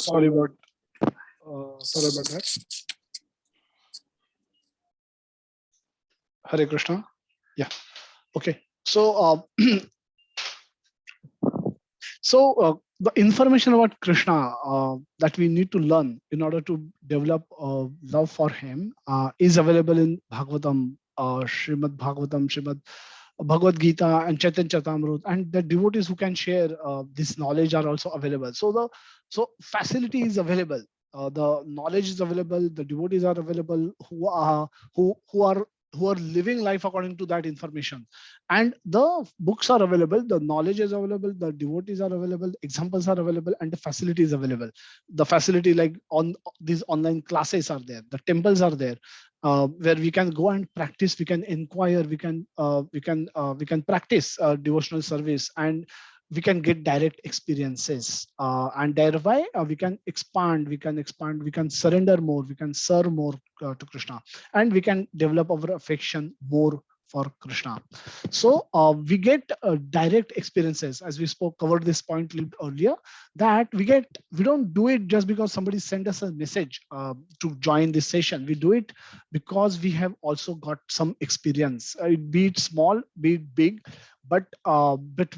Sorry about that. Hare Krishna. Yeah. Okay. The information about Krishna that we need to learn in order to develop love for him is available in Bhagavatam, Srimad Bhagavatam, Srimad Bhagavad Gita, and Chaitanya Charitamrita, and the devotees who can share this knowledge are also available. So facility is available. The knowledge is available. The devotees are available who are living life according to that information, and the books are available. The knowledge is available. The devotees are available. Examples are available, and the facility is available. The facility, like on these online classes, are there. The temples are there, where we can go and practice. We can inquire. We can practice devotional service, and we can get direct experiences, and thereby we can surrender more, we can serve more to Krishna, and we can develop our affection more for Krishna. So we get direct experiences, as we covered this point a little earlier, that we don't do it just because somebody sent us a message to join this session. We do it because we have also got some experience, be it small, be it big, but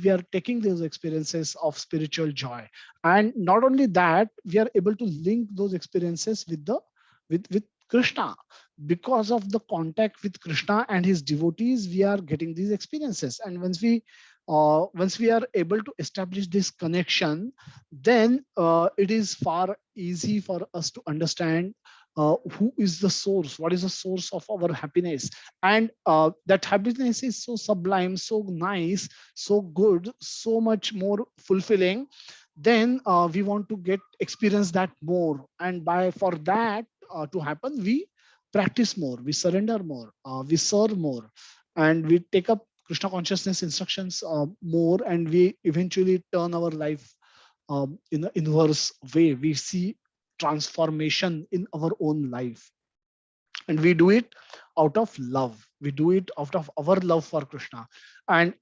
we are taking those experiences of spiritual joy, and not only that, we are able to link those experiences with Krishna. Because of the contact with Krishna and his devotees, we are getting these experiences, and once we are able to establish this connection, then it is far easy for us to understand who is the source, what is the source of our happiness, and that happiness is so sublime, so nice, so good, so much more fulfilling. Then we want to experience that more, and for that to happen, we practice more, we surrender more, we serve more, and we take up Krishna consciousness instructions more, and we eventually turn our life in an inverse way. We see transformation in our own life, and we do it out of love. We do it out of our love for Krishna. And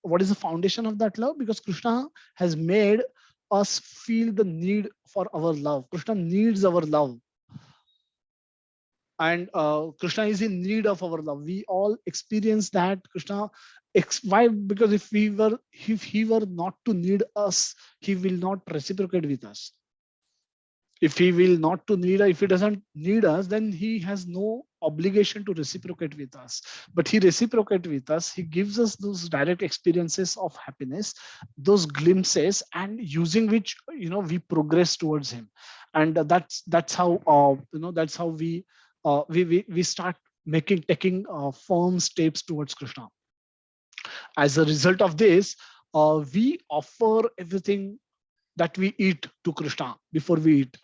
what is the foundation of that love? Because Krishna has made us feel the need for our love. Krishna needs our love, and Krishna is in need of our love. We all experience that. Why? Because if he were not to need us, he will not reciprocate with us. If he doesn't need us, then he has no obligation to reciprocate with us. But he reciprocates with us. He gives us those direct experiences of happiness, those glimpses, and using which we progress towards him. And that's how we start taking firm steps towards Krishna. As a result of this, we offer everything that we eat to Krishna before we eat,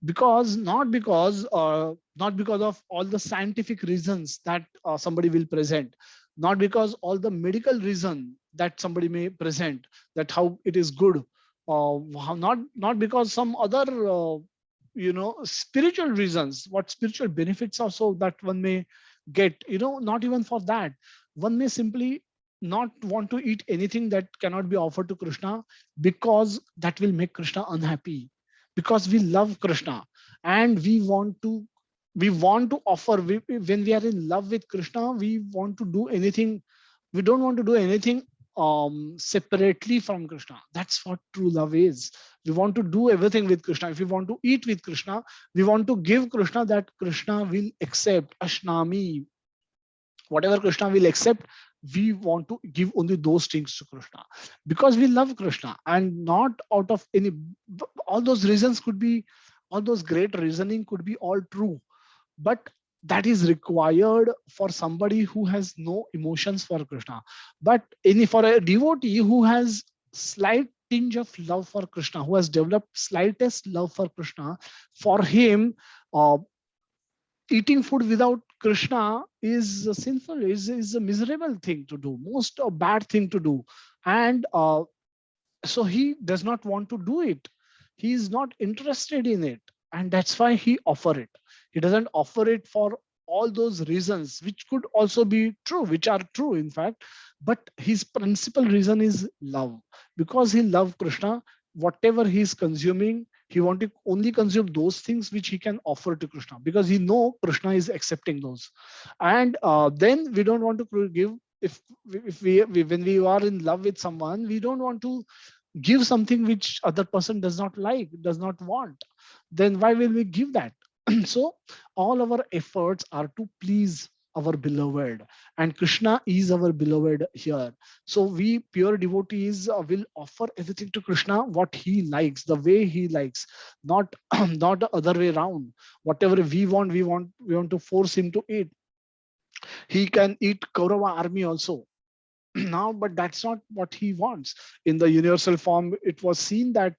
not because of all the scientific reasons that somebody will present, not because all the medical reason that somebody may present, that how it is good, not because some other spiritual reasons, what spiritual benefits also that one may get, not even for that. One may simply not want to eat anything that cannot be offered to Krishna, because that will make Krishna unhappy. Because we love Krishna, and we want to offer. When we are in love with Krishna, we want to do anything. We don't want to do anything separately from Krishna. That's what true love is. We want to do everything with Krishna. If we want to eat with Krishna, we want to give Krishna that Krishna will accept. Ashnami, whatever Krishna will accept, we want to give only those things to Krishna, because we love Krishna, and not out of any. All those reasons could be, all those great reasoning could be all true, but that is required for somebody who has no emotions for Krishna. But for a devotee who has slight tinge of love for Krishna, who has developed slightest love for Krishna, for him, eating food without Krishna is sinful, is a miserable thing to do, most a bad thing to do. And so he does not want to do it. He is not interested in it. And that's why he offer it. He doesn't offer it for all those reasons, which could also be true, which are true, in fact. But his principal reason is love. Because he loves Krishna, whatever he's consuming, he want to only consume those things which he can offer to Krishna, because he know Krishna is accepting those. And then we don't want to give, if we when we are in love with someone, we don't want to give something which other person does not like, does not want. Then why will we give that? So all our efforts are to please our beloved, and Krishna is our beloved here. So we pure devotees will offer everything to Krishna what he likes, the way he likes, not not the other way around. Whatever we want to force him to eat. He can eat Kaurava army also now, but that's not what he wants. In the universal form, it was seen that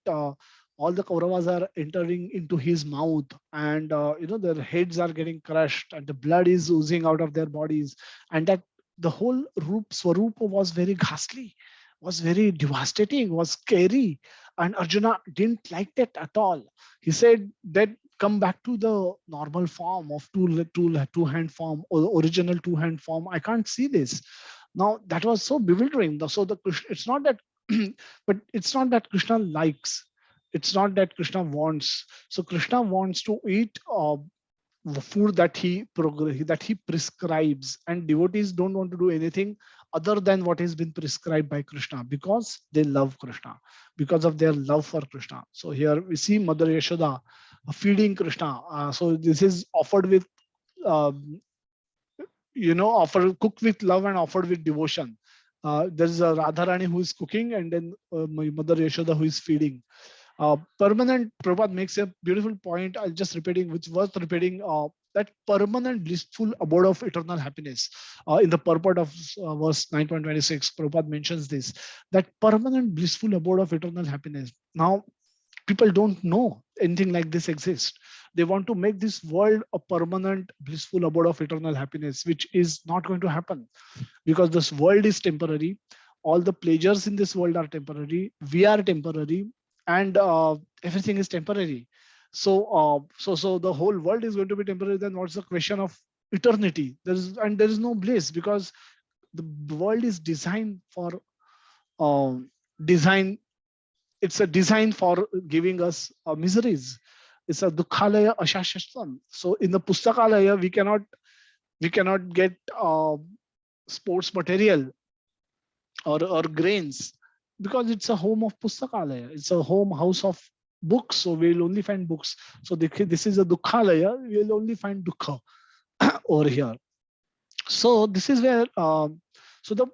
all the Kauravas are entering into his mouth, and their heads are getting crushed, and the blood is oozing out of their bodies, and that the whole Roop Swarupa was very ghastly, was very devastating, was scary, and Arjuna didn't like that at all. He said that come back to the normal form of two hand form, or the original two hand form. I can't see this. Now that was so bewildering. So the it's not that, but it's not that Krishna likes. It's not that Krishna wants. So Krishna wants to eat the food that that he prescribes, and devotees don't want to do anything other than what has been prescribed by Krishna, because they love Krishna, because of their love for Krishna. So here we see Mother Yashoda feeding Krishna. So this is offered with um, offered, cooked with love and offered with devotion. There's a Radharani who is cooking, and then my Mother Yashoda who is feeding. Permanent, Prabhupada makes a beautiful point. I'll just repeating, which worth repeating. That permanent blissful abode of eternal happiness. In the purport of verse 9.26, Prabhupada mentions this, that permanent blissful abode of eternal happiness. Now, people don't know anything like this exists. They want to make this world a permanent blissful abode of eternal happiness, which is not going to happen, because this world is temporary. All the pleasures in this world are temporary. We are temporary, and everything is temporary. So the whole world is going to be temporary. Then what's the question of eternity? There is no bliss, because the world is designed for um, design. It's a design for giving us miseries. It's a dukhalaya ashashastam. So in the pustakalaya, we cannot get sports material or grains, because it's a home of pustakalaya. It's a house of books. So we'll only find books. So this is a dukhalaya. We'll only find dukha over here. So this is where so the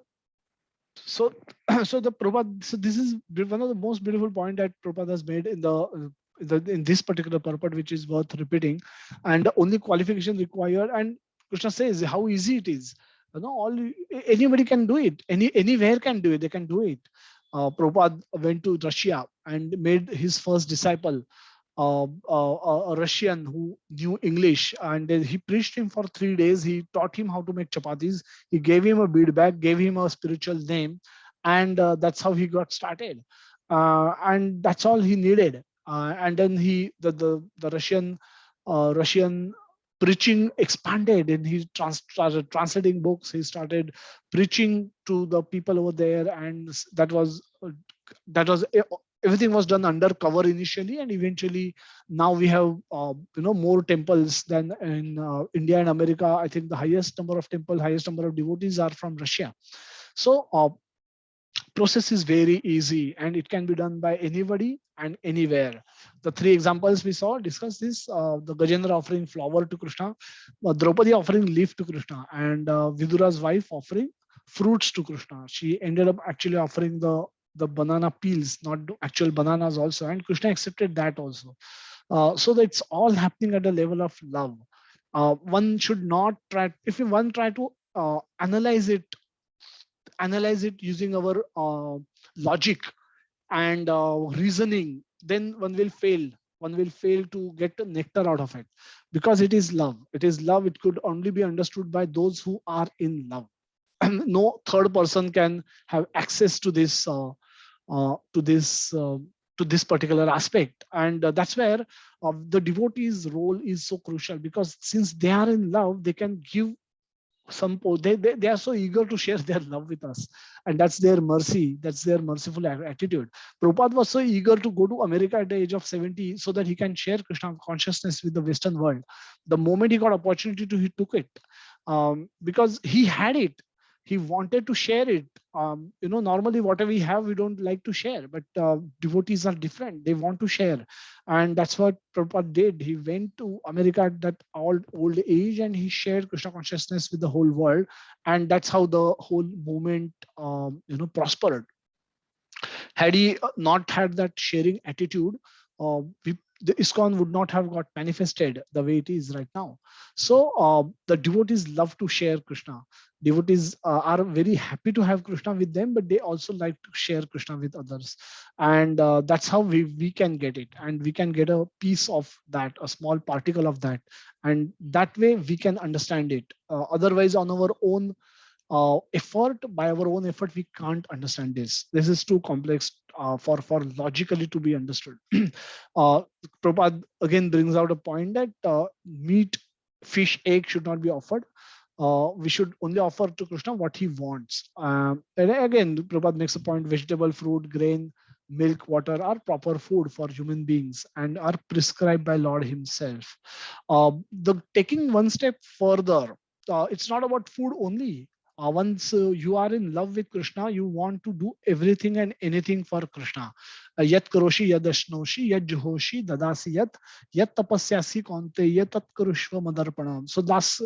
so so the Prabhupada, so this is one of the most beautiful point that Prabhupada has made in in this particular purport, which is worth repeating. And the only qualification required, and Krishna says how easy it is. All anybody can do it. Anywhere can do it. They can do it. Prabhupada went to Russia and made his first disciple, a Russian who knew English, and then he preached him for 3 days. He taught him how to make chapatis. He gave him a bead bag, gave him a spiritual name, and that's how he got started. And that's all he needed. And then the Russian preaching expanded, and he started translating books. He started preaching to the people over there, and that was everything was done undercover initially, and eventually now we have more temples than in India and America. I think the highest number of temple, highest number of devotees are from Russia. So process is very easy, and it can be done by anybody and anywhere. The three examples we saw discuss this: the Gajendra offering flower to Krishna, Draupadi offering leaf to Krishna, and Vidura's wife offering fruits to Krishna. She ended up actually offering the banana peels, not the actual bananas also, and Krishna accepted that also. So that's all happening at the level of love. One should not try, if one try to analyze it using our logic and reasoning, then one will fail to get the nectar out of it, because it is love. It is love. It could only be understood by those who are in love. No third person can have access to this uh, to this uh, to this particular aspect. And that's where the devotee's role is so crucial, because since they are in love, they can give They are so eager to share their love with us, and that's their mercy, that's their merciful attitude. Prabhupada was so eager to go to America at the age of 70 so that he can share Krishna consciousness with the Western world. The moment he got opportunity to, he took it, because he had it. He wanted to share it. Normally whatever we have, we don't like to share, but devotees are different. They want to share, and that's what Prabhupada did. He went to America at that old age, and he shared Krishna consciousness with the whole world, and that's how the whole movement, prospered. Had he not had that sharing attitude, the ISKCON would not have got manifested the way it is right now. So the devotees love to share Krishna. Devotees are very happy to have Krishna with them, but they also like to share Krishna with others. And that's how we can get it. And we can get a piece of that, a small particle of that. And that way we can understand it. Otherwise, on our own effort, by our own effort, we can't understand this. This is too complex for logically to be understood. uh, Prabhupada again brings out a point that meat, fish, egg should not be offered. We should only offer to Krishna what he wants. And again, Prabhupada makes a point: vegetable, fruit, grain, milk, water are proper food for human beings and are prescribed by Lord Himself. The taking one step further, it's not about food only. Once you are in love with Krishna, you want to do everything and anything for Krishna. Yat karoshi yad ashnoshi yad juhoshi dadasi yat tapasyasi kaunteya tat karushva madarpanam. So last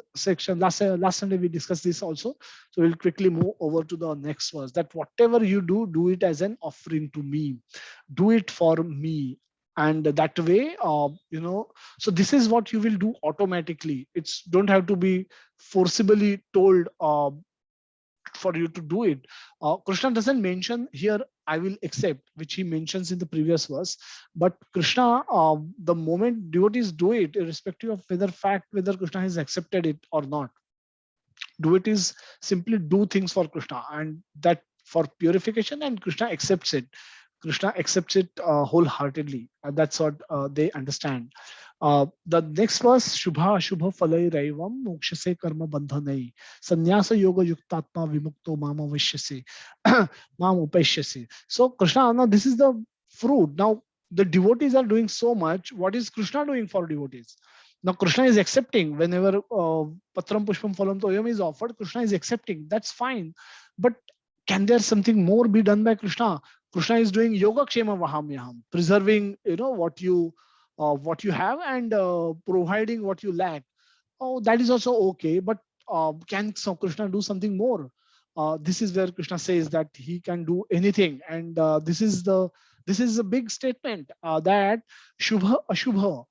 Sunday we discussed this also. So we'll quickly move over to the next verse. That whatever you do it as an offering to me. Do it for me. And that way, so this is what you will do automatically. It's don't have to be forcibly told for you to do it. Krishna doesn't mention here, I will accept, which he mentions in the previous verse. But Krishna, the moment devotees do it, irrespective of whether Krishna has accepted it or not, do it is simply do things for Krishna, and that for purification, and Krishna accepts it. Krishna accepts it wholeheartedly. And that's what they understand. The next verse, Shubha Shubha Falai Raivam Mokshase Karma Bandhanai Sannyasa Yoga Yuktatma Vimukto Mama Vishyase Mam Upeshyase. So Krishna, now this is the fruit. Now the devotees are doing so much. What is Krishna doing for devotees? Now Krishna is accepting whenever Patram Pushpam Phalam Toyam is offered. Krishna is accepting. That's fine. But can there something more be done by Krishna? Krishna is doing yoga kshema vahamyaham, preserving what you have and providing what you lack. Oh, that is also okay. But can Krishna do something more? This is where Krishna says that he can do anything, and this is a big statement that Shubha Ashubha.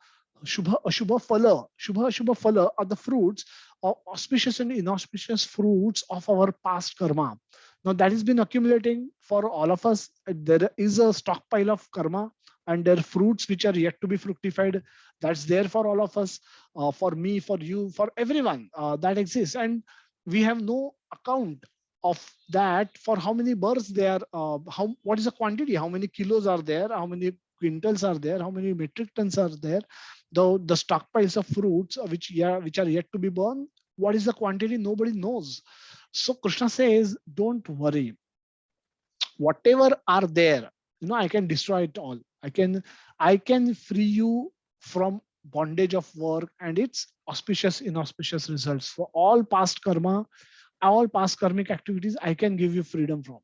Shubha Ashubha Phala. Shubha Ashubha Phala are the fruits of auspicious and inauspicious fruits of our past karma. Now that has been accumulating for all of us. There is a stockpile of karma, and there are fruits which are yet to be fructified. That's there for all of us, for me, for you, for everyone. That exists, and we have no account of that, for how many births there are, how what is the quantity, how many kilos are there, how many quintals are there, how many metric tons are there, though the stockpiles of fruits which are yet to be born. What is the quantity? Nobody knows. So Krishna says, don't worry. Whatever are there, I can destroy it all. I can free you from bondage of work and its auspicious, inauspicious results. For all past karma, all past karmic activities, I can give you freedom from.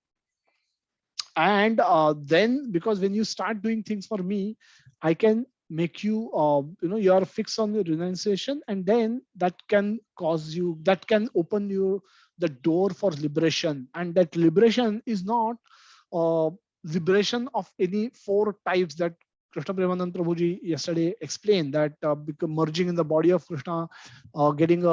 And then, because when you start doing things for me, I can make you, you are fixed on your renunciation, and then that can open you the door for liberation. And that liberation is not uh, liberation of any four types that Krishna Premanand Prabhuji yesterday explained, that merging in the body of Krishna, getting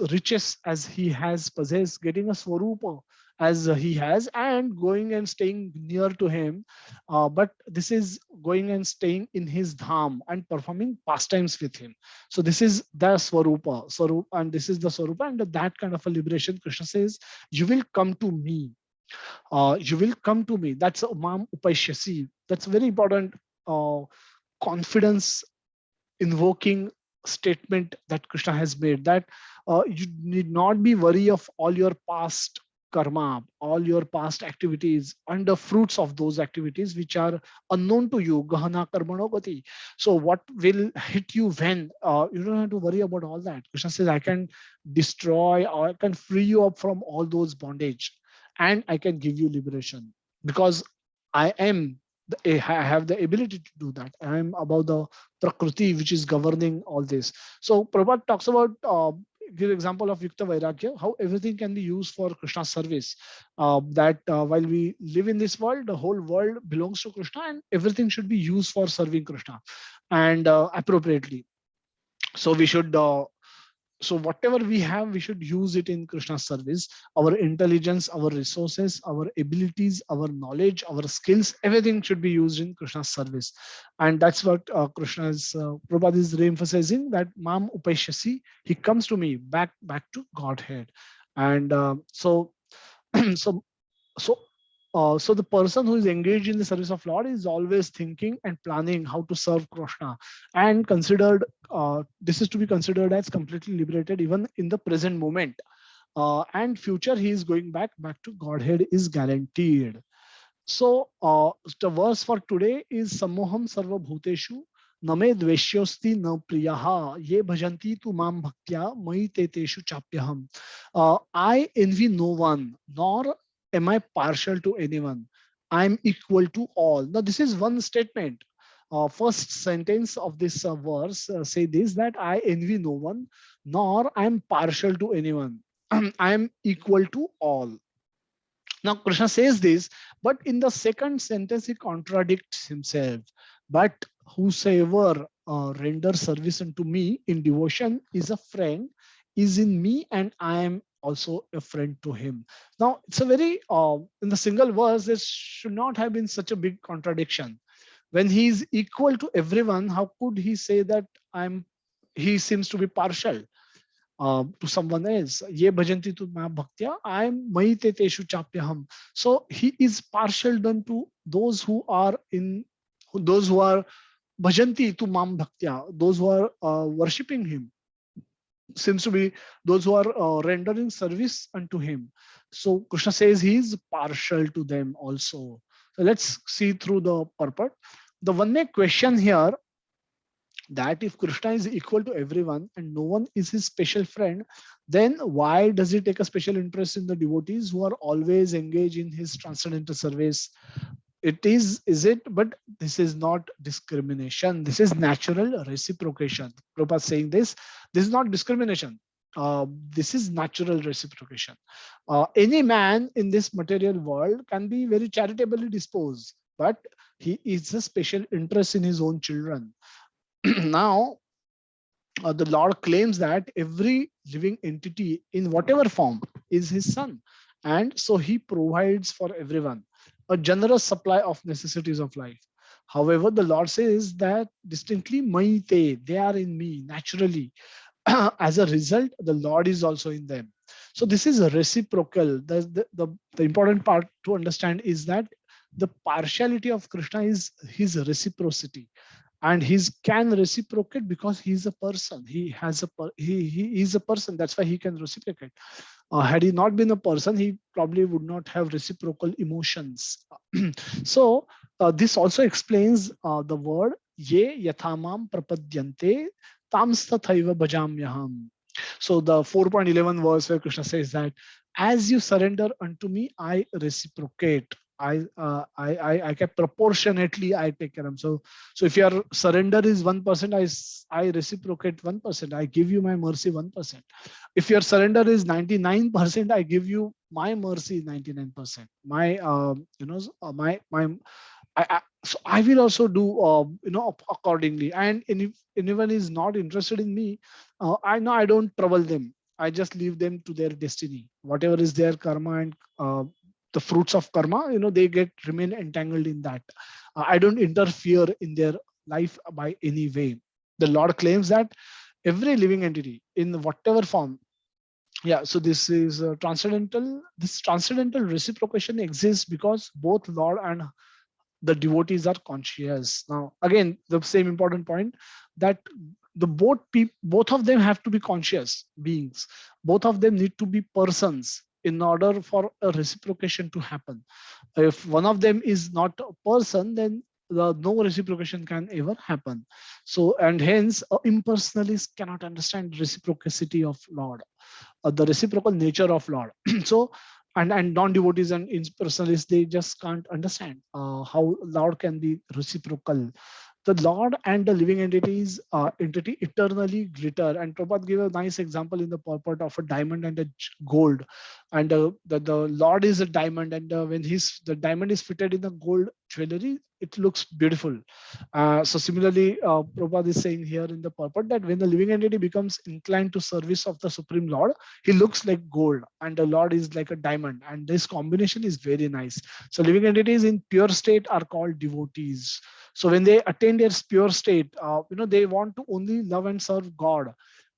riches as he has possessed, getting a swarupa as he has, and going and staying near to him. But this is going and staying in his dham and performing pastimes with him. So this is the swarupa, and this is the swarupa, and that kind of a liberation. Krishna says, you will come to me. You will come to me. That's a mam upashyasi. That's very important uh, confidence invoking statement that Krishna has made, that You need not be worry of all your past karma, all your past activities and the fruits of those activities which are unknown to you. Gahana karmano gati. So what will hit you when? You don't have to worry about all that. Krishna says, I can destroy or I can free you up from all those bondage, and I can give you liberation because I am. I have the ability to do that. I am about the prakriti which is governing all this. So Prabhupada talks about give example of Yukta Vairagya, how everything can be used for Krishna's service. That while we live in this world, the whole world belongs to Krishna, and everything should be used for serving Krishna and appropriately. So we should so whatever we have, we should use it in Krishna's service. Our intelligence, our resources, our abilities, our knowledge, our skills, everything should be used in Krishna's service. And that's what Krishna's Prabhupada is re-emphasizing, that mam upashyasi, he comes to me back to Godhead. And so so so the person who is engaged in the service of Lord is always thinking and planning how to serve Krishna, and considered this is to be considered as completely liberated even in the present moment. And future he is going back to Godhead is guaranteed. So the verse for today is Samoham Sarva Bhuteshu Name Dveshyosti na Priyaha Ye Bhajanti tu Mam Bhaktya Mai Teteshu Chapyaham. I envy no one, nor am I partial to anyone. I am equal to all. Now, this is one statement. First sentence of this verse say this, that I envy no one, nor I am partial to anyone. I am equal to all. Now, Krishna says this, but in the second sentence, he contradicts himself. But whosoever renders service unto me in devotion is a friend, is in me, and I am also a friend to him. Now, it's a very, in the single verse, there should not have been such a big contradiction. When he is equal to everyone, how could he say that he seems to be partial to someone else? Ye bhajanti tu ma bhaktya, I am mahite teshu chapyaham. So he is partial done to those who are bhajanti tu mam bhaktya, those who are worshipping him. Seems to be those who are rendering service unto him. So Krishna says he is partial to them also. So let's see through the purport. The one main question here, that if Krishna is equal to everyone and no one is his special friend, then why does he take a special interest in the devotees who are always engaged in his transcendental service? Is it? But this is not discrimination. This is natural reciprocation. Prabhupada saying this is not discrimination. This is natural reciprocation. Any man in this material world can be very charitably disposed, but he is a special interest in his own children. Now, the Lord claims that every living entity in whatever form is his son. And so he provides for everyone a generous supply of necessities of life. However, the Lord says that distinctly, Maite, they are in me naturally. As a result, the Lord is also in them. So this is a reciprocal. The important part to understand is that the partiality of Krishna is his reciprocity, and he can reciprocate because he's a person. He is a person. That's why he can reciprocate. Had he not been a person, he probably would not have reciprocal emotions. So this also explains the word ye yathamam prapadyante tamstathaiva bhajamyaham. So the 4.11 verse where Krishna says that as you surrender unto me, I reciprocate. I can proportionately I take care of them. So if your surrender is 1%, I reciprocate 1%. I give you my mercy 1%. If your surrender is 99%, I give you my mercy 99%. My so I will also do accordingly. And if anyone is not interested in me, I know I don't trouble them. I just leave them to their destiny. Whatever is their karma and the fruits of karma, they remain entangled in that. I don't interfere in their life by any way. The Lord claims that every living entity in whatever form. Yeah, so this is transcendental. This transcendental reciprocation exists because both Lord and the devotees are conscious. Now, again, the same important point, that both of them have to be conscious beings. Both of them need to be persons in order for a reciprocation to happen. If one of them is not a person, then no reciprocation can ever happen. So, and hence impersonalists cannot understand reciprocity of Lord, the reciprocal nature of Lord. So, and non-devotees and impersonalists, they just can't understand how Lord can be reciprocal. The Lord and the living entities entity eternally glitter. And Prabhupada gave a nice example in the purport of a diamond and a gold. And the Lord is a diamond, and when the diamond is fitted in the gold jewelry, it looks beautiful. So similarly, Prabhupada is saying here in the purport that when the living entity becomes inclined to service of the Supreme Lord, he looks like gold, and the Lord is like a diamond. And this combination is very nice. So living entities in pure state are called devotees. So when they attain their pure state, they want to only love and serve God.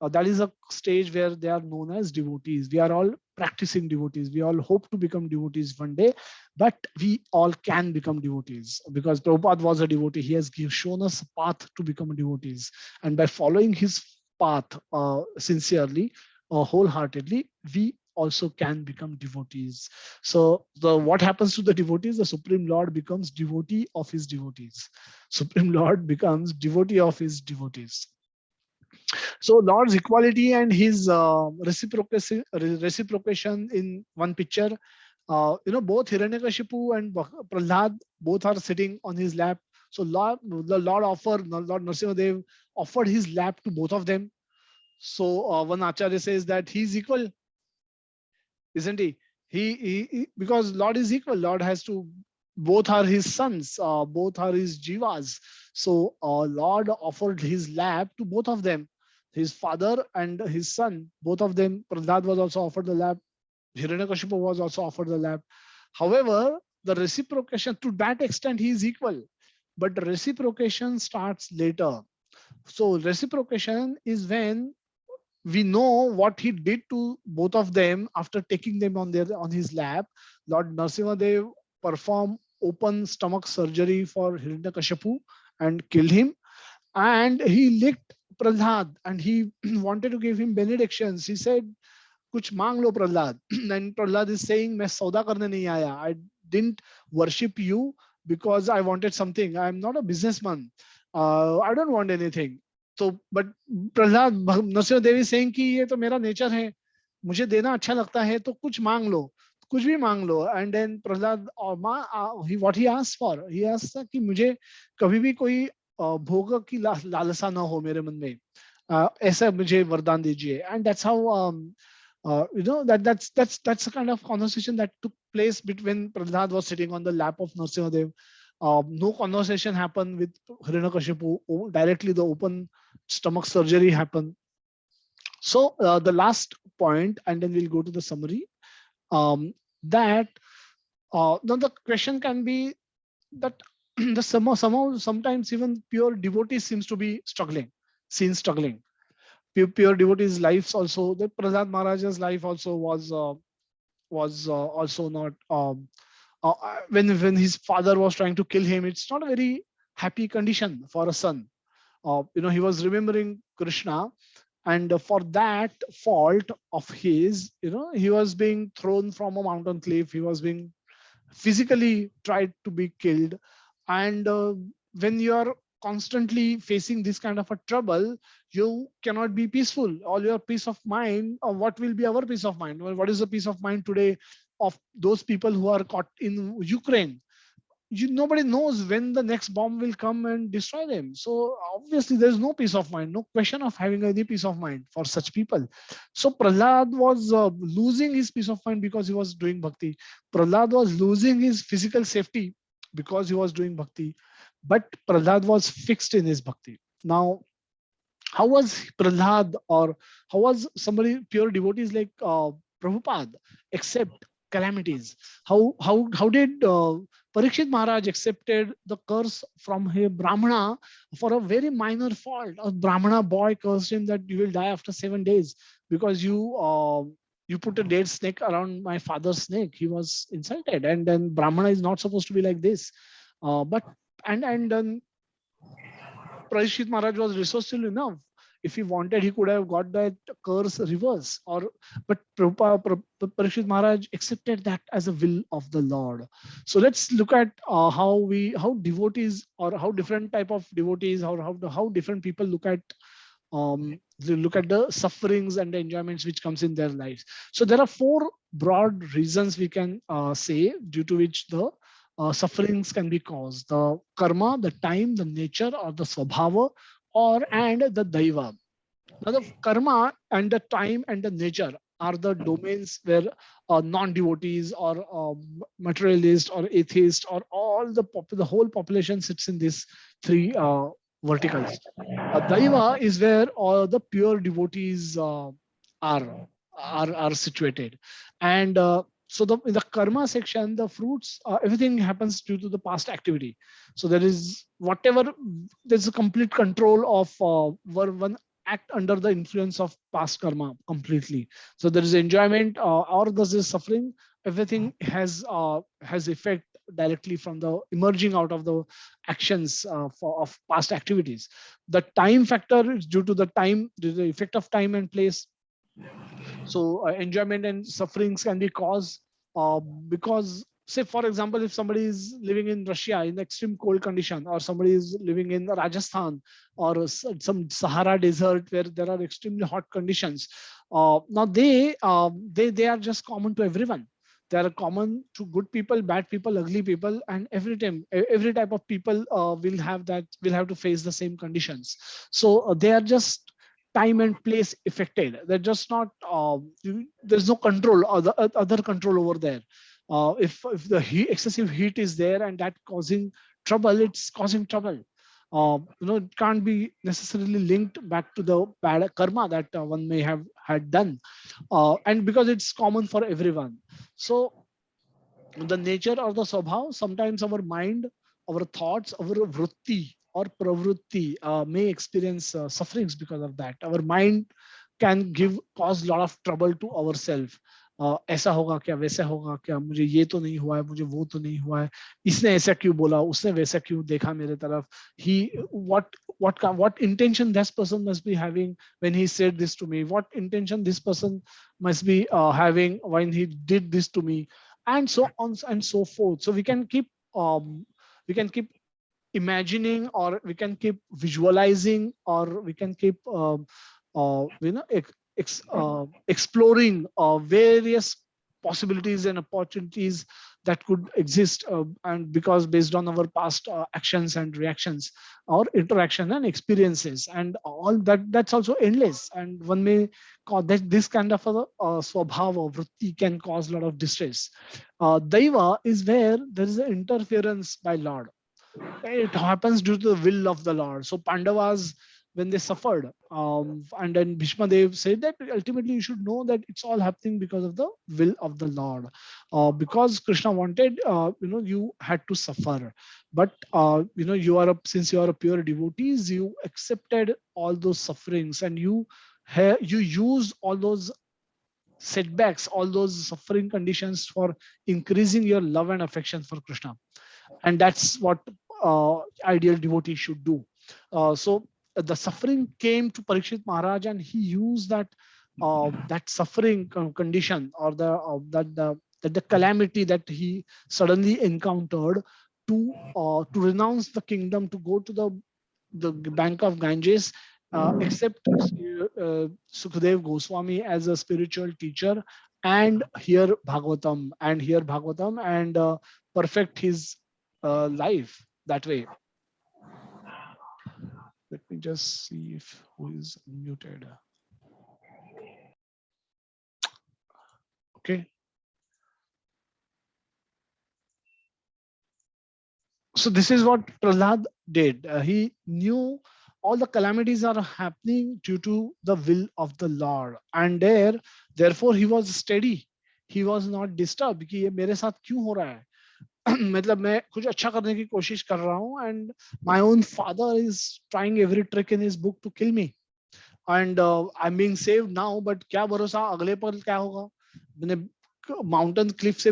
That is a stage where they are known as devotees. We are all practicing devotees. We all hope to become devotees one day, but we all can become devotees because Prabhupada was a devotee. He has shown us a path to become devotees. And by following his path sincerely, wholeheartedly, we also can become devotees. So what happens to the devotees? The Supreme Lord becomes devotee of his devotees. Supreme Lord becomes devotee of his devotees. So Lord's equality and his reciprocation in one picture. Both Hiranyakashipu and Prahlad both are sitting on his lap. So the Lord Lord Nrsimhadev offered his lap to both of them. So one Acharya says that he's equal, isn't he? Because Lord is equal. Lord has to. Both are his sons. Both are his jivas. So Lord offered his lap to both of them, his father and his son. Both of them. Prahlad was also offered the lap. Hiranyakashipu was also offered the lap. However, the reciprocation, to that extent, he is equal. But the reciprocation starts later. So reciprocation is when we know what he did to both of them after taking them on his lap. Lord Nrsimhadev performed open stomach surgery for Hiranyakashipu and killed him. And he licked Prahlad and he wanted to give him benedictions. He said, कुछ मांग लो Prahlad. And Prahlad is saying, मैं सौदा करने नहीं आया. I didn't worship you because I wanted something. I'm not a businessman. I don't want anything. So, but Prahlad, Nrsimha Devi saying कि ये तो मेरा नेचर है, मुझे देना अच्छा लगता है, तो कुछ मांग लो, कुछ भी मांग लो. And then Prahlad, what he asked for, he asked कि मुझे कभी भी कोई भोग की लालसा ना हो मेरे मन में, ऐसा मुझे वरदान दीजिए. And that's how that's the kind of conversation that took place between Prahlad was sitting on the lap of Nrsimhadev. No conversation happened with Hiranyakashipu. Directly the open stomach surgery happened. So the last point, and then we'll go to the summary. That now the question can be that sometimes even pure devotees seems to be struggling, seen struggling. Pure devotees' lives also. The Prahlad Maharaj's life also was also not. When his father was trying to kill him, it's not a very happy condition for a son. He was remembering Krishna, and for that fault of his, he was being thrown from a mountain cliff. He was being physically tried to be killed. And when you are constantly facing this kind of a trouble, you cannot be peaceful. All your peace of mind, or what will be our peace of mind? Well, what is the peace of mind today of those people who are caught in Ukraine? Nobody knows when the next bomb will come and destroy them. So obviously there's no peace of mind, no question of having any peace of mind for such people. So Prahlad was losing his peace of mind because he was doing bhakti. Prahlad was losing his physical safety because he was doing bhakti. But Prahlad was fixed in his bhakti. Now, how was Prahlad, or how was somebody pure devotees like Prabhupada accept calamities? How did Parikshit Maharaj accepted the curse from a Brahmana for a very minor fault? A Brahmana boy cursed him that you will die after 7 days because you put a dead snake around my father's snake. He was insulted, and then Brahmana is not supposed to be like this. But and then Parikshit Maharaj was resourceful enough. If he wanted, he could have got that curse reverse. But Parikshit Maharaj accepted that as a will of the Lord. So let's look at how devotees, or how different type of devotees, or how different people they look at the sufferings and the enjoyments which comes in their lives. So there are four broad reasons we can say due to which the sufferings can be caused: the karma, the time, the nature, or the swabhava, and the daiva. Now, the karma and the time and the nature are the domains where non-devotees, or materialist, or atheist, or the whole population sits in these three verticals. Daiva is where all the pure devotees are are situated, and so in the karma section, the fruits, everything happens due to the past activity. So there is whatever, there's a complete control of one act under the influence of past karma completely. So there is enjoyment, or there is suffering. Everything has effect directly from the emerging out of the actions of past activities. The time factor is due to the effect of time and place. So enjoyment and sufferings can be caused because, say for example, if somebody is living in Russia in extreme cold condition, or somebody is living in Rajasthan, or some Sahara desert where there are extremely hot conditions, now they are just common to everyone. They are common to good people, bad people, ugly people, and every type of people will have to face the same conditions. So they are just time and place affected. They're just not. There's no control, other control over there. If the excessive heat is there and that causing trouble, it's causing trouble. It can't be necessarily linked back to the bad karma that one may have had done, and because it's common for everyone. So the nature or the swabhav, sometimes our mind, our thoughts, our vritti or pravritti may experience sufferings because of that. Our mind can cause a lot of trouble to ourselves. ऐसा होगा क्या, वैसा होगा क्या, मुझे ये तो नहीं हुआ है, मुझे वो तो नहीं हुआ है, इसने ऐसा क्यों बोला, उसने वैसा क्यों देखा मेरे तरफ, he what intention this person must be having when he said this to me, what intention this person must be having when he did this to me, and so on and so forth. So we can keep imagining, or we can keep visualizing, or we can keep exploring various possibilities and opportunities that could exist, and because based on our past actions and reactions, or interaction and experiences, and all that's also endless, and one may call that this kind of a swabhava vritti can cause a lot of distress. Daiva is where there is an interference by Lord. It happens due to the will of the Lord. So Pandavas, when they suffered, and then Bhishma Dev said that ultimately you should know that it's all happening because of the will of the Lord. Because Krishna wanted, you had to suffer, but since you are a pure devotees, you accepted all those sufferings, and you used all those setbacks, all those suffering conditions for increasing your love and affection for Krishna, and that's what ideal devotee should do. So the suffering came to Parikshit Maharaj, and he used that suffering condition, or the calamity that he suddenly encountered, to renounce the kingdom, to go to the bank of Ganges, accept Sukadev Goswami as a spiritual teacher, and hear Bhagavatam, and perfect his life that way. Let me just see if who is muted. Okay. So this is what Prahlad did. He knew all the calamities are happening due to the will of the Lord, and therefore he was steady. He was not disturbed कि ये मेरे साथ क्यों हो रहा है. मतलब मैं कुछ अच्छा करने की कोशिश कर रहा हूँ, and my own father is trying every trick in his book to kill me, and I'm being saved now, but क्या भरोसा अगले पल क्या होगा. मैंने माउंटेन क्लिफ से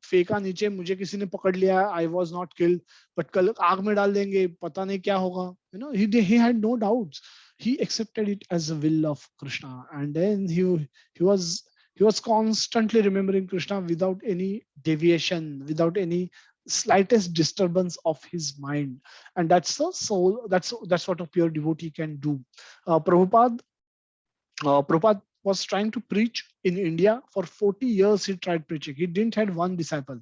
फेंका नीचे, मुझे किसी ने पकड़ लिया, I was not killed, but कल आग में डाल देंगे, पता नहीं क्या होगा. He had no doubts. he accepted it as the will of Krishna, and then he was he was constantly remembering Krishna without any deviation, without any slightest disturbance of his mind. And that's the soul, that's what a pure devotee can do. Prabhupada was trying to preach in India for 40 years. He tried preaching. He didn't had one disciple.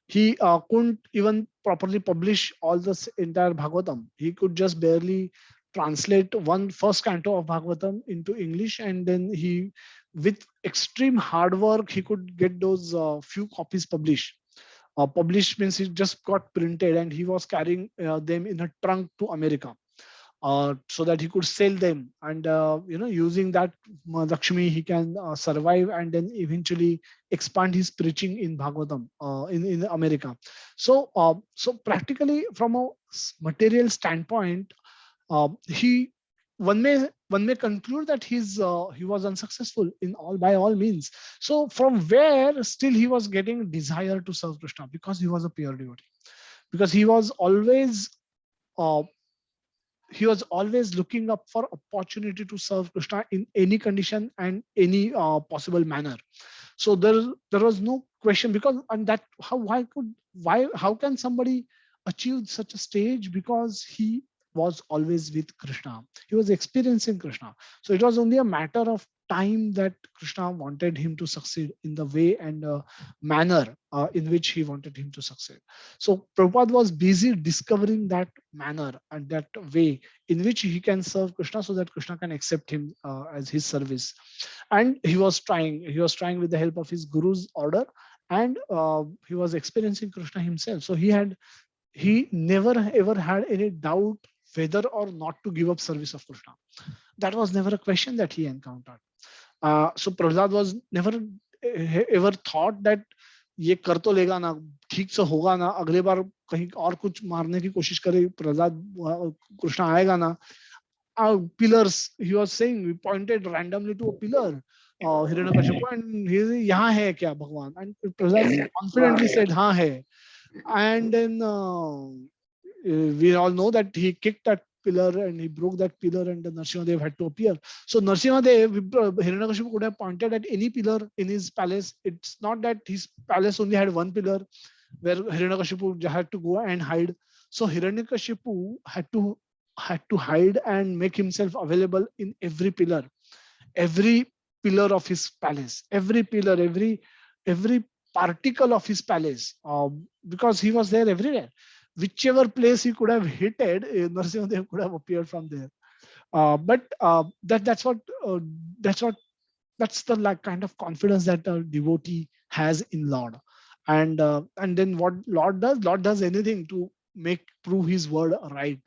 He couldn't even properly publish all this entire Bhagavatam. He could just barely translate one first canto of Bhagavatam into English, and then he, with extreme hard work, he could get those few copies published. Published means he just got printed, and he was carrying them in a trunk to America, so that he could sell them, and using that Lakshmi he can survive, and then eventually expand his preaching in Bhagavatam in America. So practically from a material standpoint, he one may conclude that he was unsuccessful in all by all means. So from where still he was getting desire to serve Krishna? Because he was a pure devotee, because uh, he was always looking up for opportunity to serve Krishna in any condition and any possible manner. So there was no question, because and that how can somebody achieve such a stage? Because he was always with Krishna, he was experiencing Krishna. So it was only a matter of time that Krishna wanted him to succeed in the way and manner in which he wanted him to succeed. So Prabhupada was busy discovering that manner and that way in which he can serve Krishna, so that Krishna can accept him as his service. And he was trying with the help of his guru's order, and he was experiencing Krishna himself. So he never ever had any doubt whether or not to give up service of Krishna. That was never a question that he encountered. So Prahlad was never ever thought that ये कर तो लेगा ना, ठीक से होगा ना, अगले बार कहीं और कुछ मारने की कोशिश करे प्रहलाद, कृष्ण आएगा ना. Pillars, he was saying, we pointed randomly to a pillar, Hiranyakashipu, and he said, यहाँ है क्या भगवान? And Prahlad confidently said, हाँ है. And then we all know that he kicked that pillar and he broke that pillar, and the Nrsimhadev had to appear. So Nrsimhadev, Hiranyakashipu could have pointed at any pillar in his palace. It's not that his palace only had one pillar where Hiranyakashipu had to go and hide. So Hiranyakashipu had to hide and make himself available in every pillar of his palace, every pillar, every particle of his palace, because he was there everywhere. Whichever place he could have hitted, Nrsimhadev could have appeared from there. But uh, that's what that's the like kind of confidence that a devotee has in Lord. And then what Lord does anything to make prove his word right.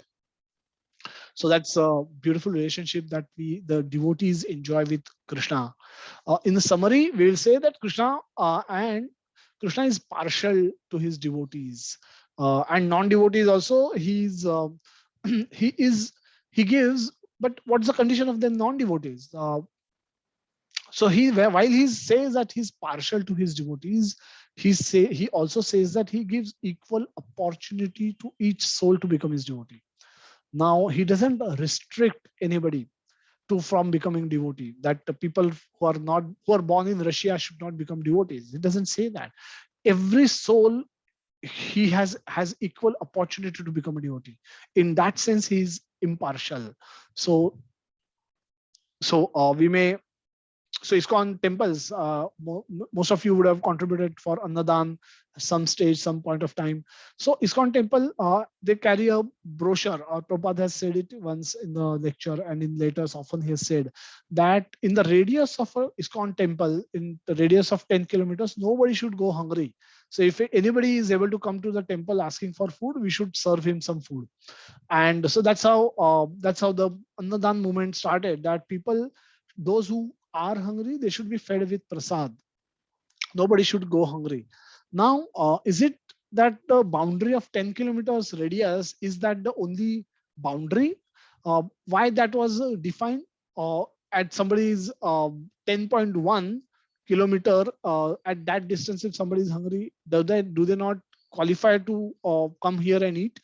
So that's a beautiful relationship that the devotees enjoy with Krishna. In the summary, we will say that Krishna is partial to his devotees, and non-devotees also. He is he gives, but what's the condition of the non-devotees? So while he says that he's partial to his devotees, he also says that he gives equal opportunity to each soul to become his devotee. Now he doesn't restrict anybody to from becoming devotee, that the people who are born in Russia should not become devotees. It doesn't say that. Every soul, he has equal opportunity to become a devotee. In that sense, he is impartial. So we may so ISKCON temples, most of you would have contributed for Annadan some stage, some point of time. So ISKCON temple, they carry a brochure. Prabhupada has said it once in the lecture, and in letters often he has said that in the radius of a ISKCON temple, in the radius of 10 kilometers, nobody should go hungry. So if anybody is able to come to the temple asking for food, we should serve him some food. And so that's how the Annadan movement started, that people, those who are hungry, they should be fed with prasad. Nobody should go hungry. Now, is it that the boundary of 10 kilometers radius, is that the only boundary? Why that was defined? At somebody's 10.1 kilometer, at that distance, if somebody is hungry, do they not qualify to come here and eat?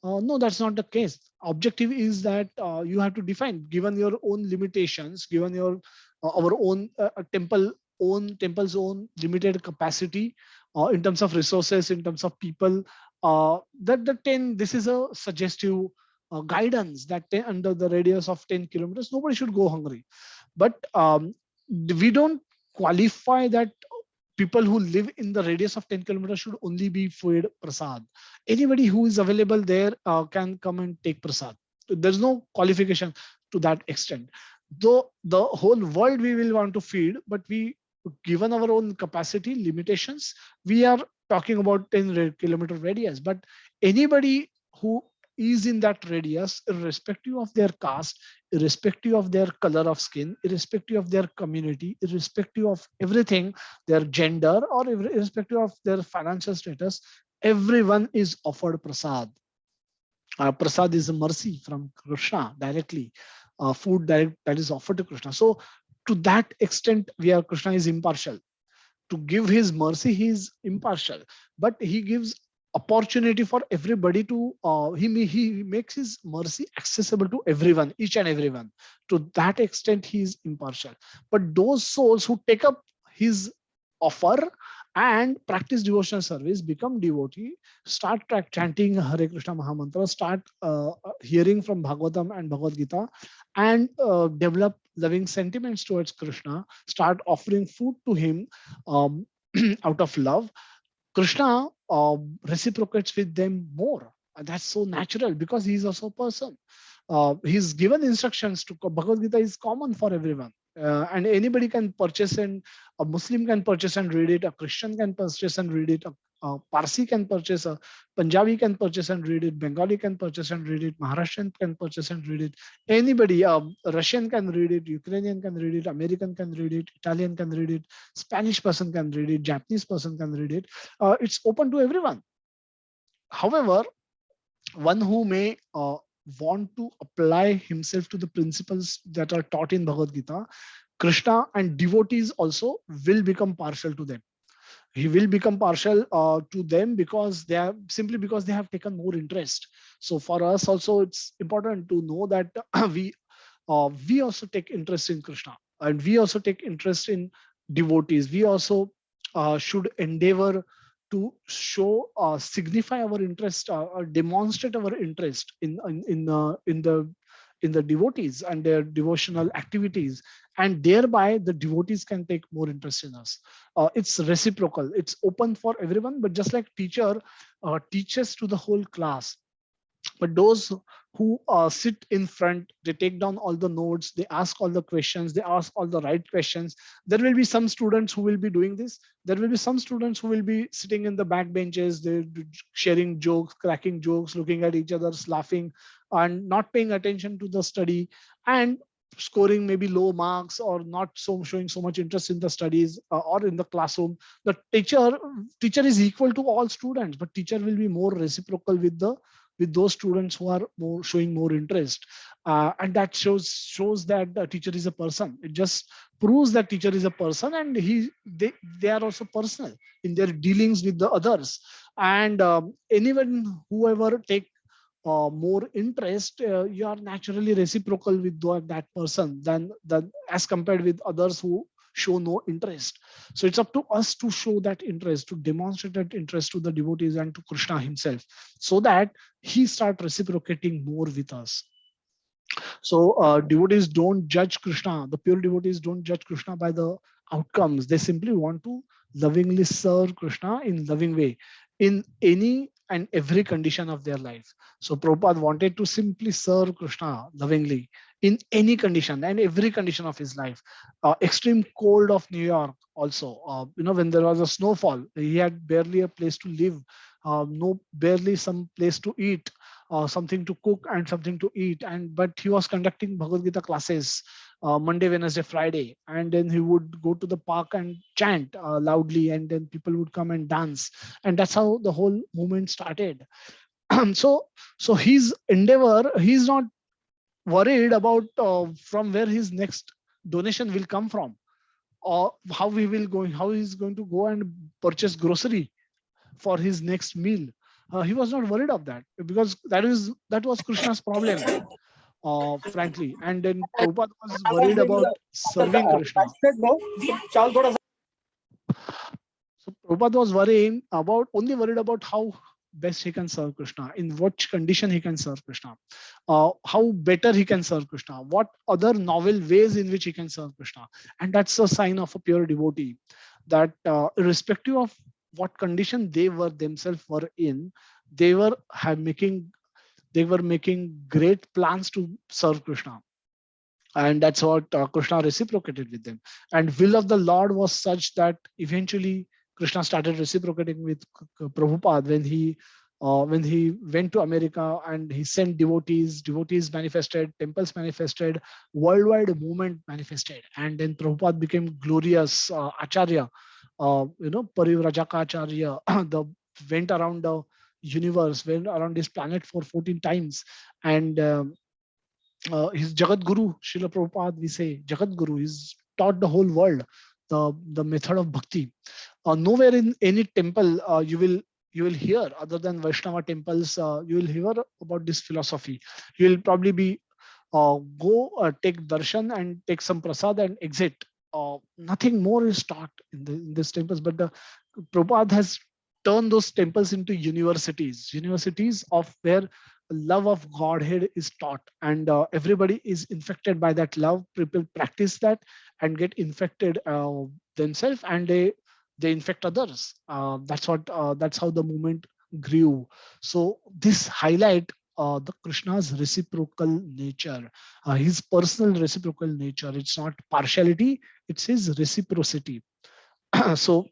No, that's not the case. Objective is that you have to define, given your own limitations, given your our own temple's own limited capacity in terms of resources, in terms of people. That the 10, this is a suggestive guidance that 10, under the radius of 10 kilometers, nobody should go hungry. But we don't qualify that people who live in the radius of 10 kilometers should only be fed prasad. Anybody who is available there can come and take prasad. There's no qualification to that extent. Though the whole world we will want to feed, but we, given our own capacity limitations, we are talking about 10 kilometer radius. But anybody who is in that radius, irrespective of their caste, irrespective of their color of skin, irrespective of their community, irrespective of everything, their gender, or irrespective of their financial status, everyone is offered prasad. Prasad is a mercy from Krishna directly, food that is offered to Krishna. So to that extent, we are, Krishna is impartial. To give his mercy, he is impartial, but he gives opportunity for everybody to he makes his mercy accessible to everyone, each and everyone. To that extent, he is impartial. But those souls who take up his offer and practice devotional service, become devotee, start chanting Hare Krishna Mahamantra, start hearing from Bhagavatam and Bhagavad Gita, and develop loving sentiments towards Krishna, start offering food to him um, out of love, Krishna reciprocates with them more. And that's so natural because he's also a person. He's given instructions to Bhagavad Gita is common for everyone. And anybody can purchase, and a Muslim can purchase and read it, a Christian can purchase and read it, a Parsi can purchase, a Punjabi can purchase and read it, Bengali can purchase and read it, Maharashtrian can purchase and read it. Anybody, Russian can read it, Ukrainian can read it, American can read it, Italian can read it, Spanish person can read it, Japanese person can read it. It's open to everyone. However, one who may want to apply himself to the principles that are taught in Bhagavad Gita, Krishna and devotees also will become partial to them. He will become partial to them because they are, simply because they have taken more interest. So for us also, it's important to know that we also take interest in Krishna, and we also take interest in devotees. We also should endeavor to show, signify our interest, or demonstrate our interest in the devotees and their devotional activities, and thereby the devotees can take more interest in us. It's reciprocal. It's open for everyone. But just like teacher teaches to the whole class, but those who sit in front, they take down all the notes, they ask all the questions, they ask all the right questions. There will be some students who will be doing this. There will be some students who will be sitting in the back benches, they're sharing jokes, cracking jokes, looking at each other, laughing, and not paying attention to the study, and scoring maybe low marks, or not so showing so much interest in the studies or in the classroom. The teacher is equal to all students, but teacher will be more reciprocal with those students who are more showing more interest, and that shows that the teacher is a person. It just proves that teacher is a person, and they are also personal in their dealings with the others. And anyone whoever take more interest, you are naturally reciprocal with that person than as compared with others who show no interest. So it's up to us to show that interest, to demonstrate that interest to the devotees and to Krishna himself, so that he start reciprocating more with us. So devotees don't judge Krishna. The pure devotees don't judge Krishna by the outcomes. They simply want to lovingly serve Krishna in loving way, in any and every condition of their life. So Prabhupada wanted to simply serve Krishna lovingly in any condition and every condition of his life. Extreme cold of New York also. When there was a snowfall, he had barely a place to live, no barely some place to eat, something to cook and something to eat. And but he was conducting Bhagavad Gita classes Monday, Wednesday, Friday, and then he would go to the park and chant loudly, and then people would come and dance, and that's how the whole movement started. so so his endeavor, he's not worried about from where his next donation will come from, or how he's going to go and purchase grocery for his next meal. He was not worried of that, because that was Krishna's problem, frankly. And then Prabhupada was worried about serving Krishna. So Prabhupada was only worried about how best he can serve Krishna, in which condition he can serve Krishna, how better he can serve Krishna, what other novel ways in which he can serve Krishna. And that's a sign of a pure devotee, that irrespective of what condition they were themselves were in, they were making great plans to serve Krishna. And that's what Krishna reciprocated with them. And will of the Lord was such that eventually Krishna started reciprocating with Prabhupada when he went to America and he sent devotees manifested, temples manifested, worldwide movement manifested. And then Prabhupada became glorious acharya, Parivrajaka acharya, the went around the universe, went around this planet for 14 times. And his Jagat Guru, Srila Prabhupada, we say Jagat Guru, he's taught the whole world the method of bhakti. Nowhere in any temple you will hear, other than Vaishnava temples, you will hear about this philosophy. You will probably be go take darshan and take some prasad and exit. Nothing more is taught in these temples, but the Prabhupada has turned those temples into universities of where love of Godhead is taught, and everybody is infected by that love. People practice that and get infected themselves, and they infect others. That's how the movement grew. So this highlight the Krishna's reciprocal nature, his personal reciprocal nature. It's not partiality; it's his reciprocity. So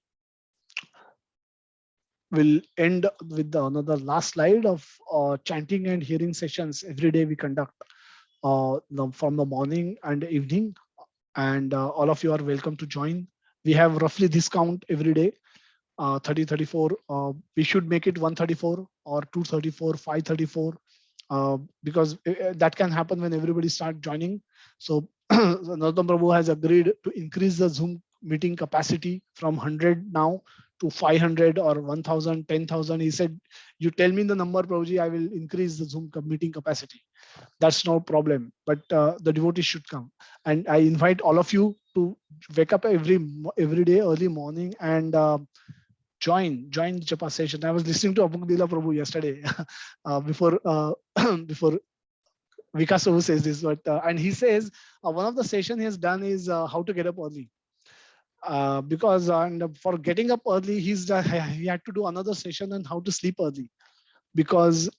we'll end with another last slide of chanting and hearing sessions every day we conduct from the morning and evening. And all of you are welcome to join. We have roughly this count every day, 30, 34. We should make it 134 or 234, 534, because that can happen when everybody start joining. So Narottam Prabhu has agreed to increase the Zoom meeting capacity from 100 now to 500 or 1000, 10,000. He said, you tell me the number, Prabhuji, I will increase the Zoom meeting capacity. That's no problem, but the devotees should come. And I invite all of you to wake up every day early morning and join the japa session. I was listening to Abung Dila Prabhu yesterday before before Vikas Prabhu says this, but and he says one of the session he has done is how to get up early. Because and for getting up early, he had to do another session on how to sleep early, because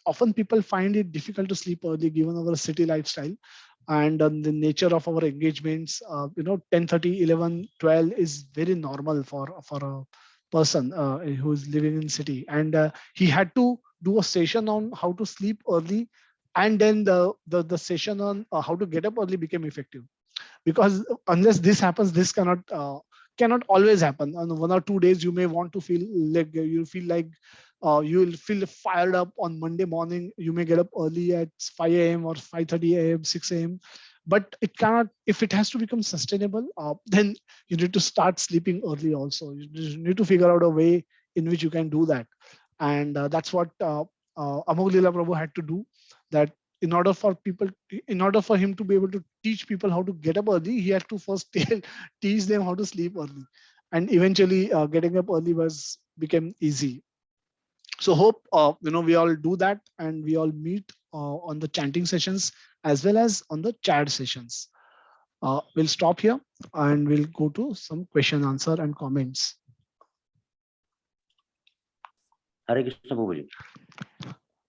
often people find it difficult to sleep early given our city lifestyle and the nature of our engagements. 10:30, 11, 12 is very normal for a person who is living in city, and he had to do a session on how to sleep early, and then the session on how to get up early became effective. Because unless this happens, this cannot always happen. On 1 or 2 days you may want to feel like you will feel fired up on Monday morning. You may get up early at 5 a.m. or 5:30 a.m., 6 a.m. But it cannot, if it has to become sustainable, then you need to start sleeping early also. You just need to figure out a way in which you can do that. And that's what Amog Lila Prabhu had to do. That in order for him to be able to teach people how to get up early, he had to first teach them how to sleep early. And eventually getting up early became easy. So hope we all do that, and we all meet on the chanting sessions as well as on the chat sessions. We'll stop here and we'll go to some question, answer, and comments. Hare Krishna Prabhuji.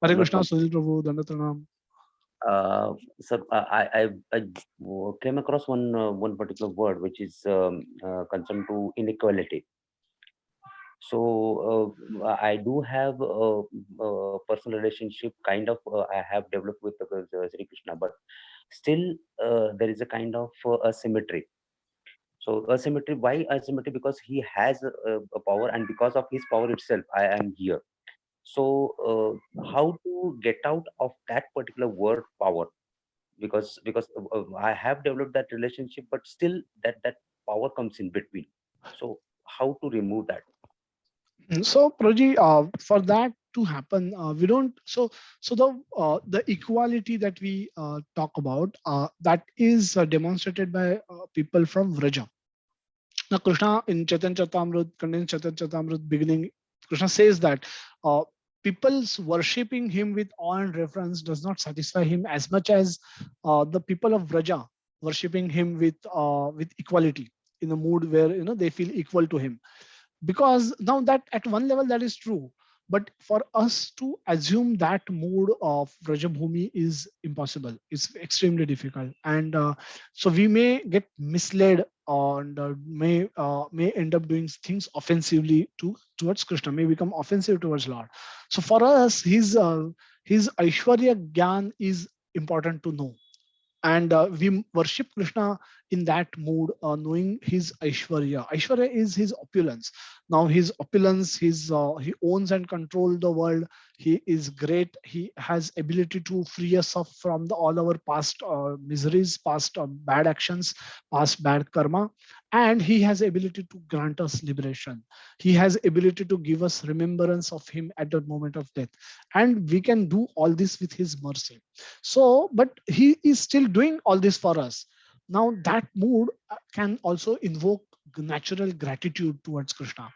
Hare Krishna, Sunil Prabhu, Dandapranam. Sir, I came across one particular word which is concerned to inequality. So I do have a personal relationship kind of I have developed with Sri Krishna, but still there is a kind of asymmetry. So asymmetry, why asymmetry? Because he has a power, and because of his power itself, I am here. So how to get out of that particular word power? Because I have developed that relationship, but still that power comes in between. So how to remove that? So Proji, for that to happen. We don't. So the equality that we talk about, that is demonstrated by people from Vraja. Now, Krishna in Chaitanya Charitamrita, condensed Chaitanya Charitamrita beginning, Krishna says that uh, people's worshipping him with awe and reverence does not satisfy him as much as the people of Vraja worshipping him with equality, in a mood where they feel equal to him. Because now that at one level that is true, but for us to assume that mood of Vrajabhumi is impossible. It's extremely difficult, and so we may get misled and may end up doing things offensively towards Krishna, may become offensive towards Lord. So for us, his Aishwarya Gyan is important to know, and we worship Krishna in that mood, knowing his Aishwarya. Aishwarya is his opulence. Now his opulence, he owns and controls the world. He is great. He has ability to free us up from all our past miseries, past bad actions, past bad karma, and he has ability to grant us liberation. He has ability to give us remembrance of him at the moment of death, and we can do all this with his mercy. So, but he is still doing all this for us. Now, that mood can also invoke natural gratitude towards Krishna.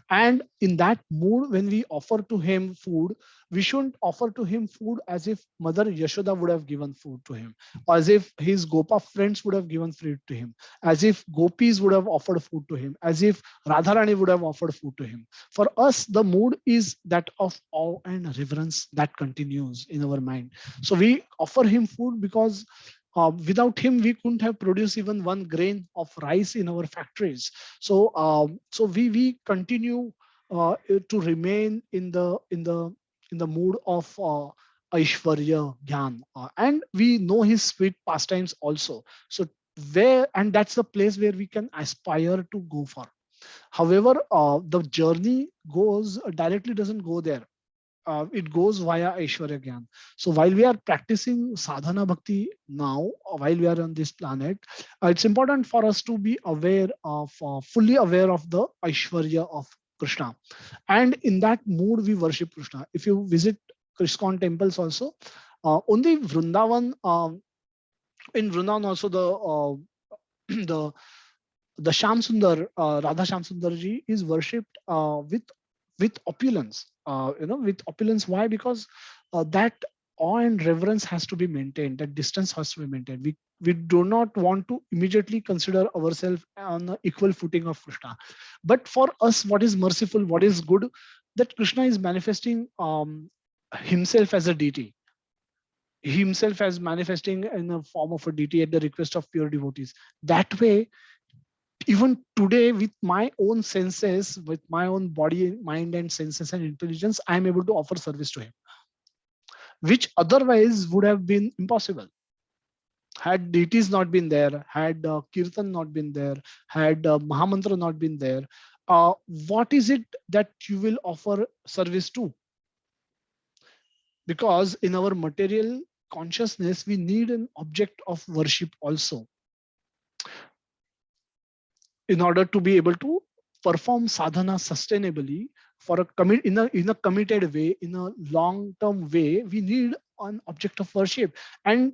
And in that mood, when we offer to him food, we shouldn't offer to him food as if Mother Yashoda would have given food to him, or as if his Gopa friends would have given food to him, as if gopis would have offered food to him, as if Radharani would have offered food to him. For us, the mood is that of awe and reverence that continues in our mind. So we offer him food because without him we couldn't have produced even one grain of rice in our factories. So we continue to remain in the mood of Aishwarya Gyan, and we know his sweet pastimes also. So where, and that's the place where we can aspire to go for. However, the journey goes directly, doesn't go there. It goes via Aishwarya Gyan. So while we are practicing sadhana bhakti now, while we are on this planet, it's important for us to be aware of, fully aware of the Aishwarya of Krishna. And in that mood, we worship Krishna. If you visit Krishna temples also, only Vrindavan, in Vrindavan also the the Sham Sundar, Radha Sham Sundar ji is worshipped with opulence. With opulence. Why? Because that awe and reverence has to be maintained. That distance has to be maintained. We do not want to immediately consider ourselves on the equal footing of Krishna. But for us, what is merciful, what is good, that Krishna is manifesting himself as a deity, himself as manifesting in a form of a deity at the request of pure devotees. That way, even today, with my own senses, with my own body, mind, and senses and intelligence, I am able to offer service to him, which otherwise would have been impossible. Had deities not been there, had kirtan not been there, had Mahamantra not been there, what is it that you will offer service to? Because in our material consciousness, we need an object of worship also, in order to be able to perform sadhana sustainably for a in a committed way, in a long term way. We need an object of worship. And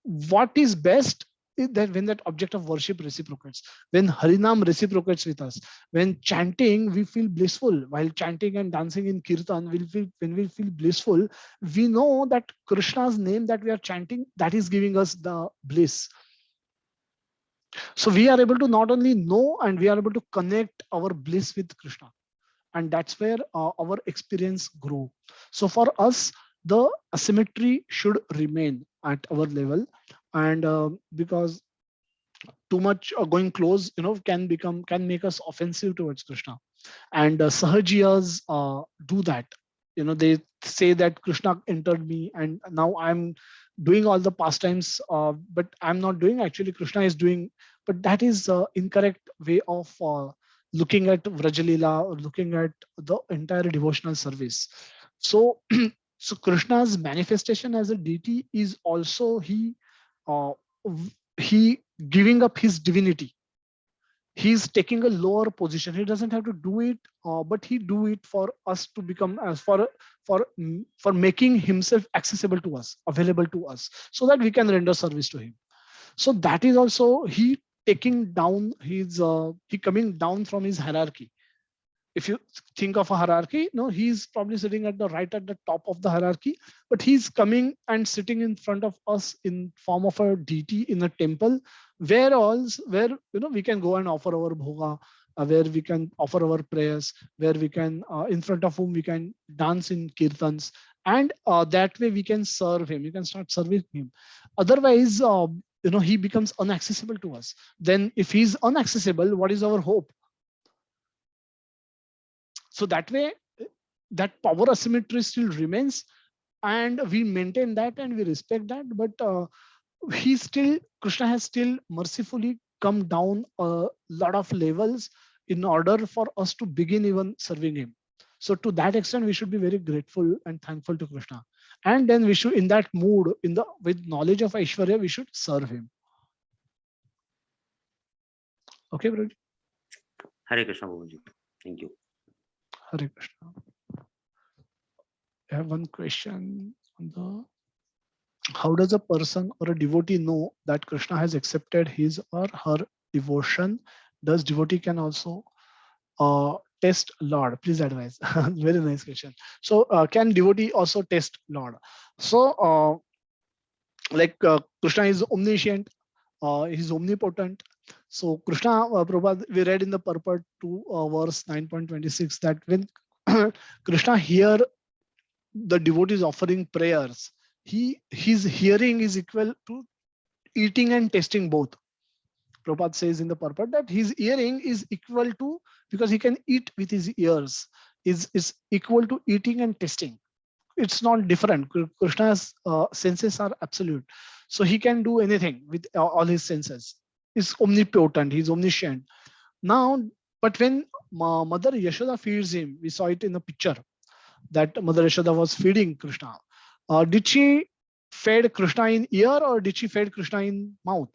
what is best is that when that object of worship reciprocates, when Harinam reciprocates with us, when chanting we feel blissful, while chanting and dancing in kirtan, when we feel blissful, we know that Krishna's name that we are chanting, that is giving us the bliss. So we are able to not only know, and we are able to connect our bliss with Krishna, and that's where our experience grow. So for us, the asymmetry should remain at our level, and because too much going close, can make us offensive towards Krishna. And Sahajiyas do that. They say that Krishna entered me, and now I'm doing all the pastimes, but I'm not doing. Actually, Krishna is doing. But that is incorrect way of looking at Vrajalila, or looking at the entire devotional service. So, so Krishna's manifestation as a deity is also uh, he giving up his divinity. he's taking a lower position. He doesn't have to do it, but he do it for us to become as for making himself accessible to us, available to us, so that we can render service to him. So that is also he taking down his he coming down from his hierarchy. If you think of a hierarchy, no, he's probably sitting at the right at the top of the hierarchy, but he's coming and sitting in front of us in form of a deity in a temple, where else where we can go and offer our bhoga, where we can offer our prayers, where we can in front of whom we can dance in kirtans, and that way we can serve him. You can start serving him. Otherwise, he becomes unaccessible to us. Then if he's unaccessible, what is our hope? So that way, that power asymmetry still remains, and we maintain that and we respect that. But Krishna has still mercifully come down a lot of levels in order for us to begin even serving him. So to that extent, we should be very grateful and thankful to Krishna. And then we should, in that mood, with knowledge of Aishwarya, we should serve him. Okay, Brother. Hare Krishna, Babuji. Thank you. Hare Krishna. I have one question on the how does a person or a devotee know that Krishna has accepted his or her devotion? Does devotee can also test Lord? Please advise. Very nice question. So can devotee also test Lord? So Krishna is omniscient, he's omnipotent. So Krishna, Prabhupada, we read in the purport to verse 9.26 that when Krishna hear the devotees offering prayers, his hearing is equal to eating and tasting both. Prabhupada says in the purport that his hearing is equal to, because he can eat with his ears, is equal to eating and tasting. It's not different. Krishna's senses are absolute, so he can do anything with all his senses. He's omnipotent. He's omniscient. Now, but when Mother Yashoda feeds him, we saw it in the picture that Mother Yashoda was feeding Krishna. Did she fed Krishna in ear or did she fed Krishna in mouth?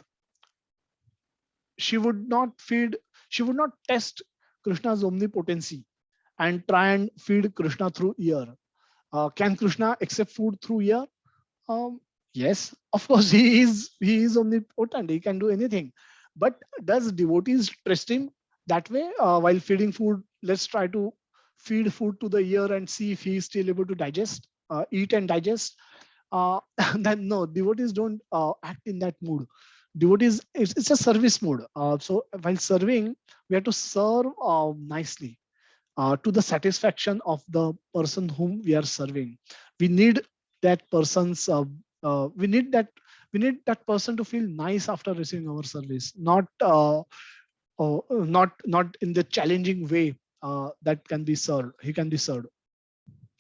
She would not feed, she would not test Krishna's omnipotency and try and feed Krishna through ear. Can Krishna accept food through ear? Yes, of course, he is omnipotent. He can do anything. But does devotees trust him that way? While feeding food, let's try to feed food to the ear and see if he is still able to digest, eat and digest. Then no, devotees don't act in that mood. Devotees, it's a service mode. So while serving, we have to serve nicely to the satisfaction of the person whom we are serving. We need that person's. We need that. We need that person to feel nice after receiving our service, not in the challenging way that can be served. He can be served.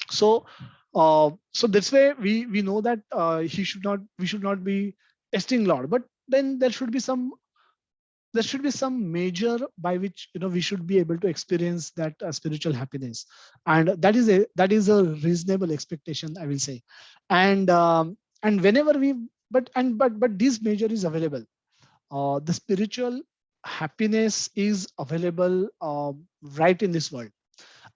So, so this way we know that he should not. We should not be testing Lord, but then there should be some measure by which we should be able to experience that spiritual happiness, and that is a reasonable expectation, I will say. And whenever we but this measure is available. The spiritual happiness is available right in this world,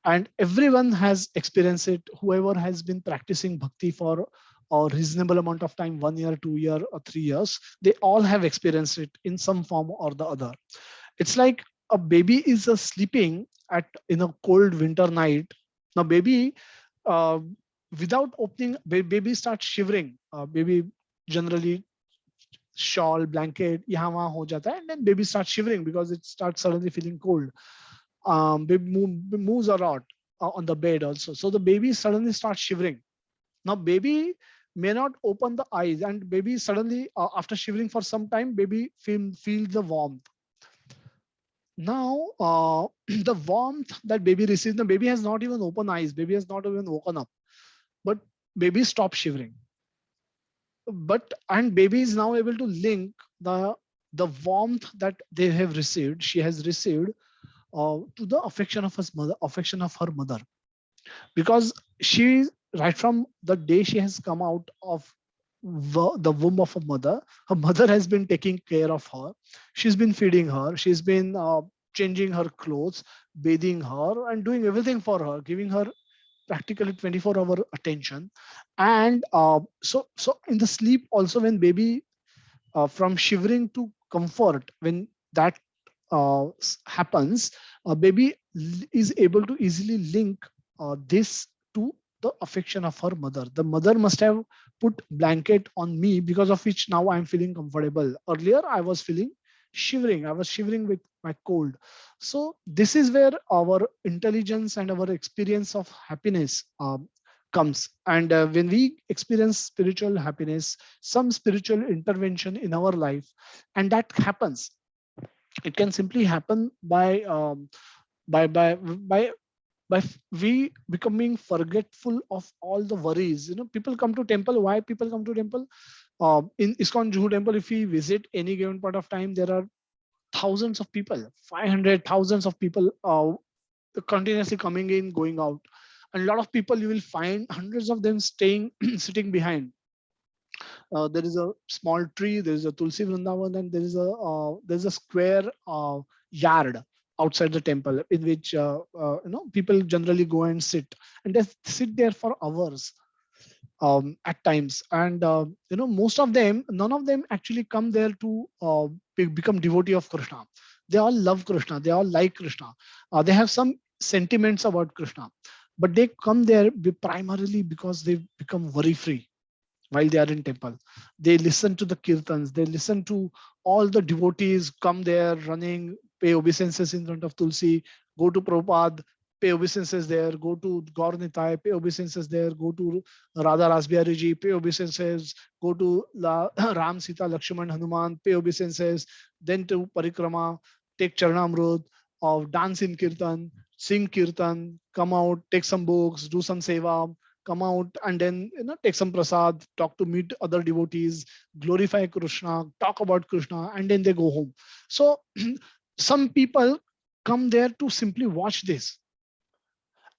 and everyone has experienced it. Whoever has been practicing bhakti for a reasonable amount of time, 1 year, 2 year, or 3 years, they all have experienced it in some form or the other. It's like a baby is sleeping at in a cold winter night. Now baby, uh, without opening, baby starts shivering. Baby generally shawl, blanket यहाँ वहाँ हो जाता है, and then baby starts shivering because it starts suddenly feeling cold. Baby moves around on the bed also, so the baby suddenly starts shivering. Now baby may not open the eyes, and baby suddenly after shivering for some time, baby feels the warmth. Now the warmth that baby receives, the baby has not even opened eyes, baby has not even woken up, but baby stops shivering. And baby is now able to link the warmth that they have received, she has received, to the affection of his mother, affection of her mother, because she, right from the day she has come out of the womb of her mother has been taking care of her. She's been feeding her. She's been changing her clothes, bathing her, and doing everything for her, giving her practically 24-hour attention. And so in the sleep also, when baby from shivering to comfort, when that happens, a baby is able to easily link this to the affection of her mother. The mother must have put blanket on me, because of which now I'm feeling comfortable. Earlier I was feeling shivering, I was shivering with my cold. So this is where our intelligence and our experience of happiness comes. And when we experience spiritual happiness, some spiritual intervention in our life, and that happens, it can simply happen by by we becoming forgetful of all the worries. People come to temple. Why people come to temple? In ISKCON Juhu temple, if we visit any given point of time, there are thousands of people, 500 thousands of people continuously coming in, going out. And a lot of people, you will find hundreds of them staying sitting behind. There is a small tree, there is a tulsi vrindavan, and there is a square yard outside the temple, in which people generally go and sit, and they sit there for hours at times. And most of them, none of them actually come there to become devotee of Krishna. They all love Krishna, they all like Krishna, they have some sentiments about Krishna, but they come there primarily because they become worry free while they are in temple. They listen to the kirtans, they listen to all the devotees come there running, pay obeisances in front of Tulsi, go to Prabhupada, pay obeisances there, go to Gaur Nitai, pay obeisances there, go to Radha Rasbihari Ji, pay obeisances, go to Ram, Sita, Lakshman, Hanuman, pay obeisances, then to Parikrama, take Charanamrut, dance in kirtan, sing kirtan, come out, take some books, do some seva, come out, and then take some prasad, talk to meet other devotees, glorify Krishna, talk about Krishna, and then they go home. So some people come there to simply watch this,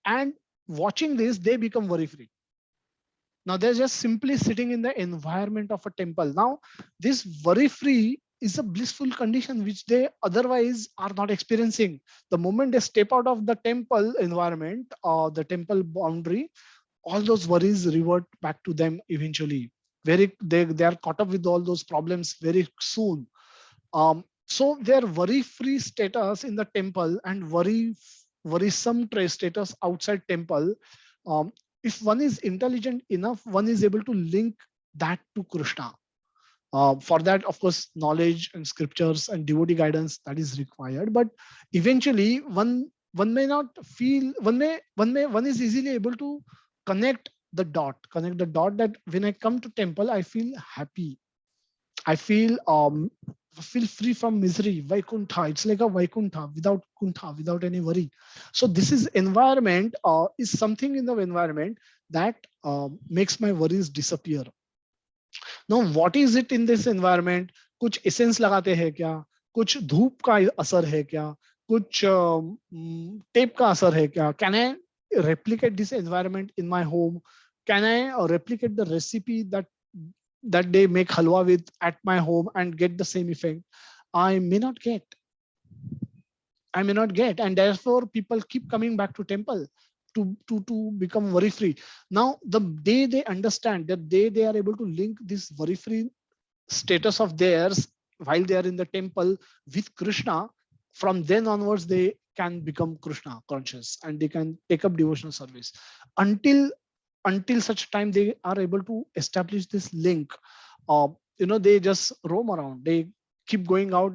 and watching this they become worry free. Now they're just simply sitting in the environment of a temple. Now this worry free is a blissful condition which they otherwise are not experiencing. The moment they step out of the temple environment or the temple boundary, all those worries revert back to them eventually. They are caught up with all those problems very soon. So their worry-free status in the temple and worrisome status outside temple. Um, if one is intelligent enough, one is able to link that to Krishna. For that, of course, knowledge and scriptures and devotee guidance that is required. But eventually, one may not feel, one is easily able to connect the dot that when I come to temple, I feel happy. I feel free from misery. Vaikuntha. It's like a Vaikuntha without kuntha, without any worry. So this is environment, is something in the environment that makes my worries disappear. Now what is it in this environment? कुछ essence लगाते हैं क्या? कुछ धूप का असर है क्या? कुछ टेप का असर है क्या? Can I replicate this environment in my home? Can I replicate the recipe that they make halwa with at my home and get the same effect? I may not get. And therefore people keep coming back to temple to become worry free. Now the day they understand, that they are able to link this worry free status of theirs while they are in the temple with Krishna, from then onwards they can become Krishna conscious and they can take up devotional service. Until such time they are able to establish this link, they just roam around, they keep going out,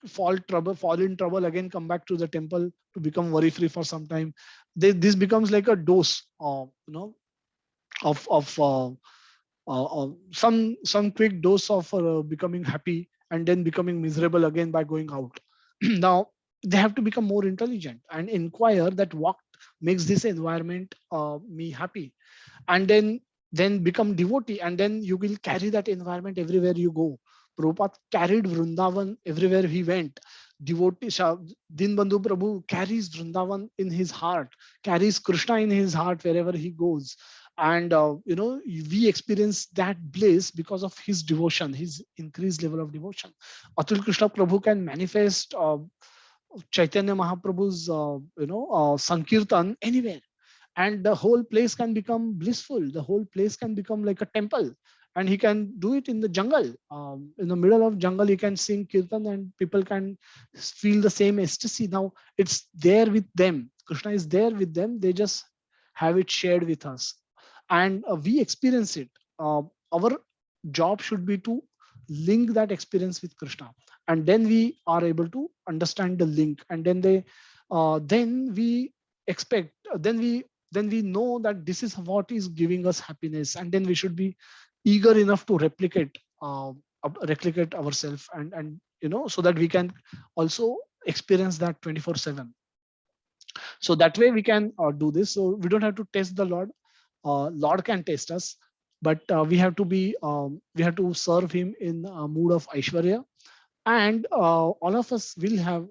fall in trouble, again come back to the temple to become worry free for some time. This becomes like a dose of some quick dose of becoming happy and then becoming miserable again by going out. Now they have to become more intelligent and inquire that what makes this environment me happy, and then become devotee, and then you will carry that environment everywhere you go. Prabhupada carried Vrindavan everywhere he went. Devotee Dinbandhu Prabhu carries Vrindavan in his heart, carries Krishna in his heart wherever he goes. And we experience that bliss because of his devotion, his increased level of devotion. Atul Krishna Prabhu can manifest Chaitanya Mahaprabhu's Sankirtan anywhere, and the whole place can become blissful. The whole place can become like a temple, and he can do it in the jungle. In the middle of jungle, he can sing kirtan, and people can feel the same ecstasy. Now it's there with them. Krishna is there with them. They just have it shared with us, and we experience it. Our job should be to link that experience with Krishna, and then we are able to understand the link, and then we expect, then we know that this is what is giving us happiness, and then we should be eager enough to replicate ourselves, and so that we can also experience that 24/7. So that way we can do this. So we don't have to test the Lord. Lord can test us, but we have to serve him in a mood of Aishwarya, and all of us will have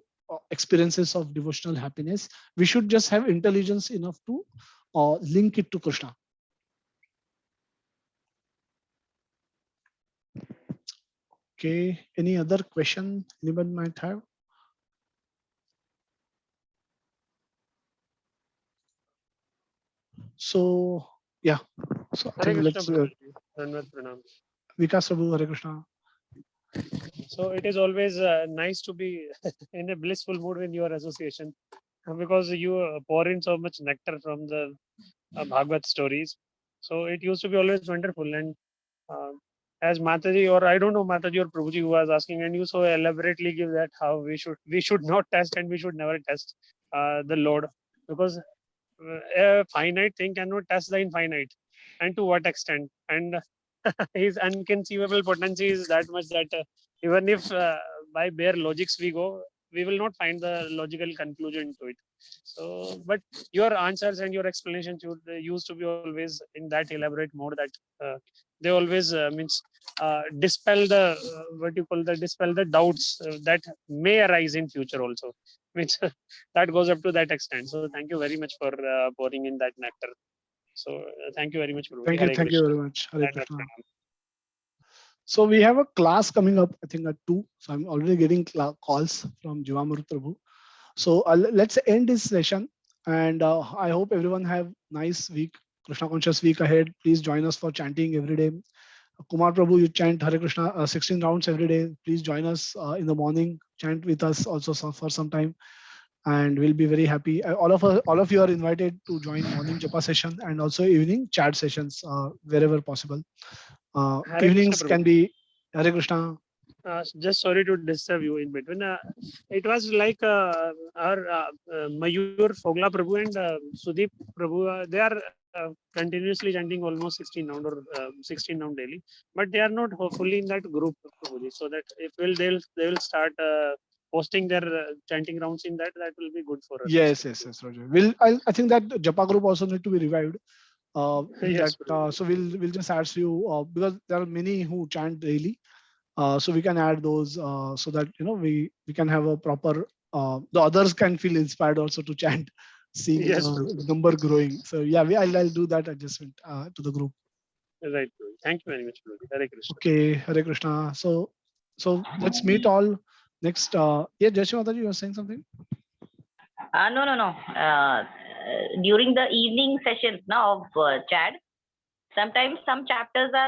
experiences of devotional happiness. We should just have intelligence enough to link it to Krishna. Okay, any other question anyone might have? So yeah, so I Hare think Krishna let's Prabhuji. Dhanavad Pranam. Vikas Prabhu, Hare Krishna. So it is always nice to be in a blissful mood in your association because you pour in so much nectar from the Bhagavad stories. So it used to be always wonderful. And uh, as Mataji, or I don't know, Mataji or Prabhuji who was asking, and you so elaborately give that how we should not test and we should never test the Lord, because a finite thing cannot test the infinite, and to what extent? And his unconceivable potency is that much that even if by bare logics we go, we will not find the logical conclusion to it. So, but your answers and your explanations used to be always in that elaborate mode that uh, they always means dispel the what you call the dispel the doubts that may arise in future also. Means that goes up to that extent. So thank you very much for pouring in that nectar. So thank you very much, Prabhuji. Hare Thank you Krishna. very much. Hare Dhanavad Krishna. Pranam. So we have a class coming up, I think at 2. So I'm already getting calls from Jivamurti Prabhu. So let's end this session, and I hope everyone have nice week, Krishna conscious week ahead. Please join us for chanting every day. Kumar Prabhu, you chant Hare Krishna 16 rounds every day. Please join us in the morning. Chant with us also for some time, and we'll be very happy. All of you are invited to join morning japa session and also evening chat sessions wherever possible. Hare Krishna, Evenings Prabhu. can be Hare Krishna. Just sorry to disturb you in between. It was like our Mayur Fogla Prabhu and Sudeep Prabhu. They are continuously chanting almost 16 round or 16 round daily, but they are not fully in that group, Prabhuji. So that if they will start posting their chanting rounds in that, that will be good for us also. Yes, Roger. I think that Japa group also need to be revived. In that, Yes, Prabhuji. so we'll just add you because there are many who chant daily. So we can add those so that we can have a proper. The others can feel inspired also to chant, seeing Yes, the Prabhuji. number growing. So yeah, I'll do that adjustment to the group. Right, Prabhuji. Thank you very much, Prabhuji. Hare Krishna. Okay, Hare Krishna. So let's meet all next. Yeah, Jashwa Mataji, you were saying something? No, no, no. During the evening sessions now of chat, sometimes some chapters are